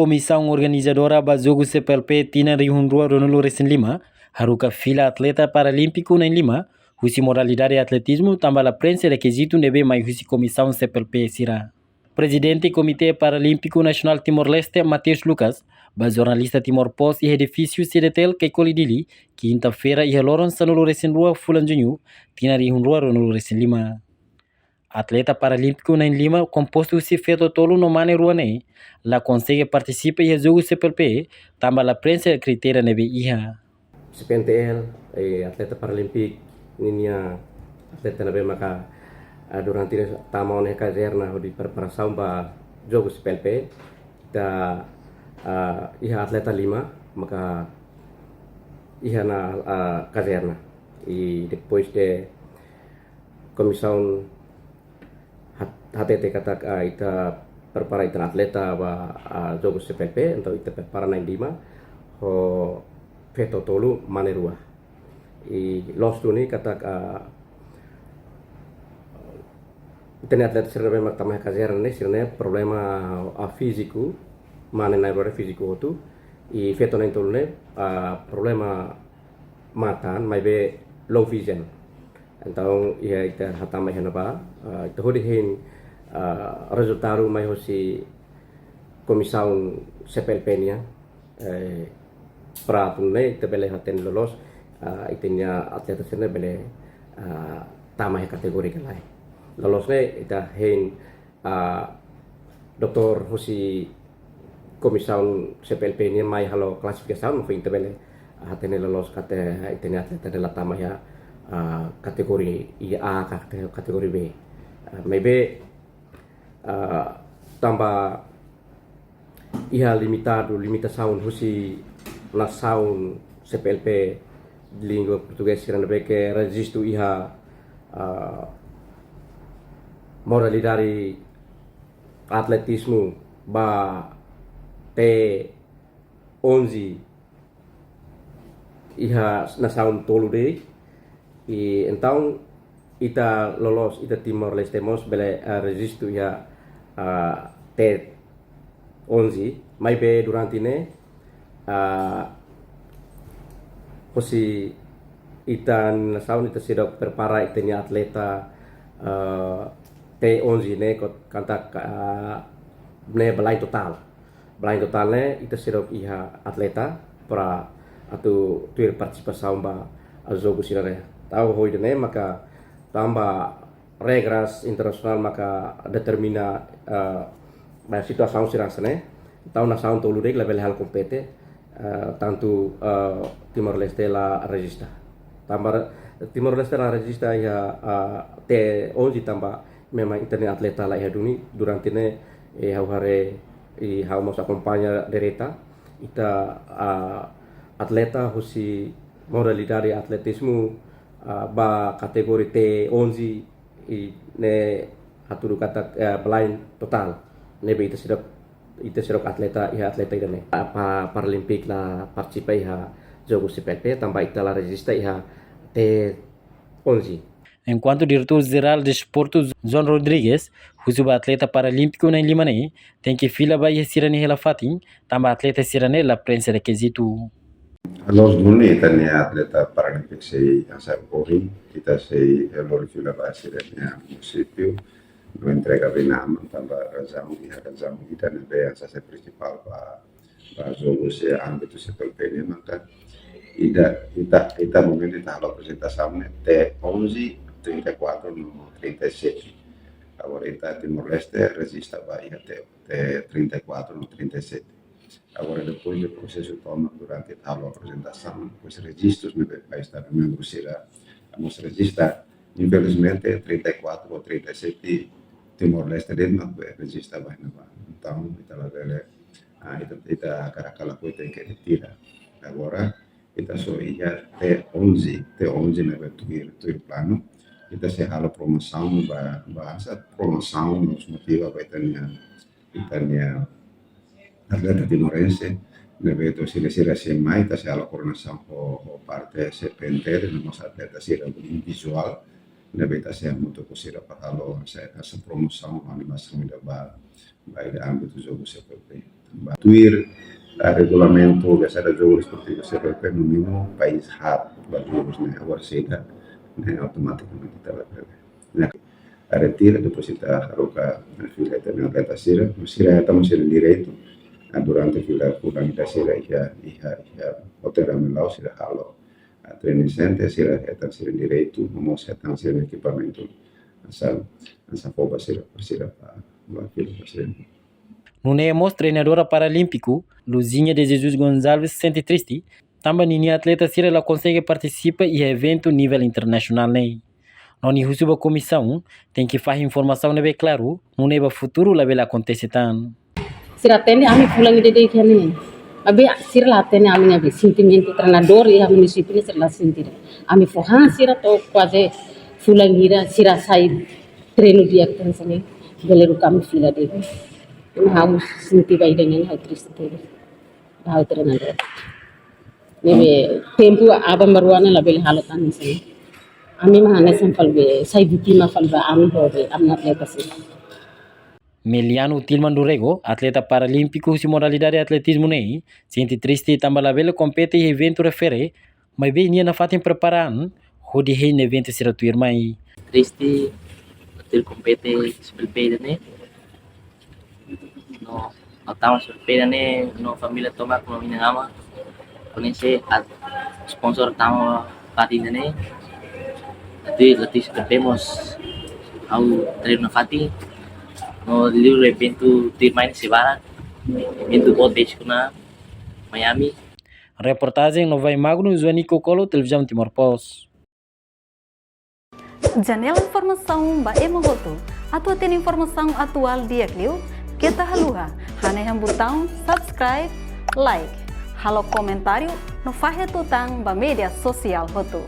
comissão organizadora ba Jogo CPLP tina rihunrua Ronaldo Racing Lima, haruka fila atleta paralímpico na Lima, husi modalidade atletismo tambala prensa requisito nebe mai husi comissão CPLP sira. Presidente Comitê Paralímpico Nacional Timor-Leste, Mateus Lucas, ba jornalista Timor-Post e edifício Ciretel que colidili, quinta-feira e reloron sanolo Racing Rua Fulan Junho, tina rihunrua Ronaldo Racing Lima. Atleta paralímpico na Lima composto se feito tolo no mane ruane, la consegue participa e jogo CPLP, tamba la prensa criteria nebe iha. CPNTL atleta paralimpik ninia atleta nebe maka durante tamon he kazerna di preparação ba jogo CPLP da iha atleta lima maka iha na kazerna e depois de comissão HTT kata ita prepara ita atleta ba jogo CPLP então ita prepara na Lima ho feto tolu manerua e los tu ni kata itene atleta sirne memang tamah kazer ne sirne problema físico mane na rore físico tu e feto na tolu ne problema matan mai be low vision então ia ita hatama hena ba ita hodihin resultado mai hosi comissão CPLP nia para tunai ita bele haten lolos itenya atleta sirne bele tamah kategori kalai lolos ne ita hein doktor hosi comissão CPLP nia mai halo klasifikasi mo ita bele haten lolos kate itenya atleta de la tamah ya kategori A kategori B maybe tambah iha limitação husi nação CPLP de língua portuguesa sirana que registro iha modalidade atletismo ba T11 iha nação tolu de e então ita lolos ita Timor-Leste mos bele registro ya T11 mai be durante ne posi ita nasaun ita sidok prepara itenya atleta T11 ne kanta ne belai total ne ita sidok iha atleta para atau tuir participação ba jogo sirare tahu hoi ne maka tambah regras internasional maka determina situação sirasane tahu nasaun tolu dek level hal kompete tanto Timor-Leste la regista tambah Timor-Leste la regista ya T11 tambah memang internet atleta la duni durante ne hau hare hau mos acompanha dereta ita atleta husi modalidade atletismo ba kategori T11 ne haturu kata blind total nebe ita sidok atleta idane apa paralimpik la participa iha jogo CPLP tambah ita la resista iha T11. Enquanto diretor geral de esportes João Rodrigues, husuba atleta paralímpico na Lima ne, tem que fila ba iha sirane hela fatin, tambah atleta sirane la prensa requisito. Los duni tania atleta paralimpik sei asa corri kita sei lor fila base denia municipio do entrega benama tambah razão kita nebe asa se principal pa jogo se âmbito se pelpene maka kita momento ita la apresentação T11 34 no 37 agora ita Timor-Leste resista ba T34 no 37. Agora, depois do processo toma durante a apresentação, os registros no país da membro será vamos registrar, infelizmente, 34 ou 37 Timor-Leste dentro não registra mais nada. Então, kita cara tem que retirar. Agora, kita só ia T11 na betul plano, kita se hala promoção, bahasa promoção, nos motiva para itania atleta timorense neveto sira mai ta se ala coronação o parte CPNTL namos atleta sira visual neveta se muito cosira para essa promoção animação da ba da âmbito do jogo CPLP batuir regulamento biasa da jogos esportivo CPLP no mínimo país hat jogos né agora chega né automaticamente tá a retira depois está haruka fila também atleta sira estamos sendo direito durante a fila kurang da sira ia hotel melau sira halo training center sira estão sendo direito vamos estão sendo equipamento essa forma sira para fila sira. No Nemos, treinadora paralímpico, Luzinha de Jesus Gonçalves se sente triste. Também ninguém atleta se ela consegue participar em evento nível internacional. Não ni husuba comissão tem que fazer informação nebe claro, não neba futuro lá bela acontece tan. Sira tene ami pulang ide kene. Abe sira la tene ami abe sentimento treinador e ami disciplina sira la sentire. Ami fohan sira to quase pulang ira sira sai treino dia kan sini. Galeru kami fila de. Harus senti baik dengan hal triste hal treinador. Nebe tempo aba maruana la bela halatan sini. Ami mahane sampal be sai vítima falba ami hobe amna atleta sih. Meliano Tilman Durego, atleta paralímpico se modalidade de atletismo nei, sente triste também la bela compete e evento refere, mas bem nia na fatem preparan, hodi hei na evento será tu irmã. Triste ter compete sepelpeda né. No atama sepelpeda né, no família toma como minha ama. Conhece a sponsor tamo patina né. Latih sepelpemos ao treino na fati. No livro evento main sebaran. Evento bot basic na Miami. Reportagem no Vai Magno, Joani Cocolo, Televisão Timor-Post. Janela informação ba emogoto. Atua tem informação atual dia Clio. Kita haluha, hane yang botão subscribe, like, halo comentário no fahe tutang ba media sosial hotu.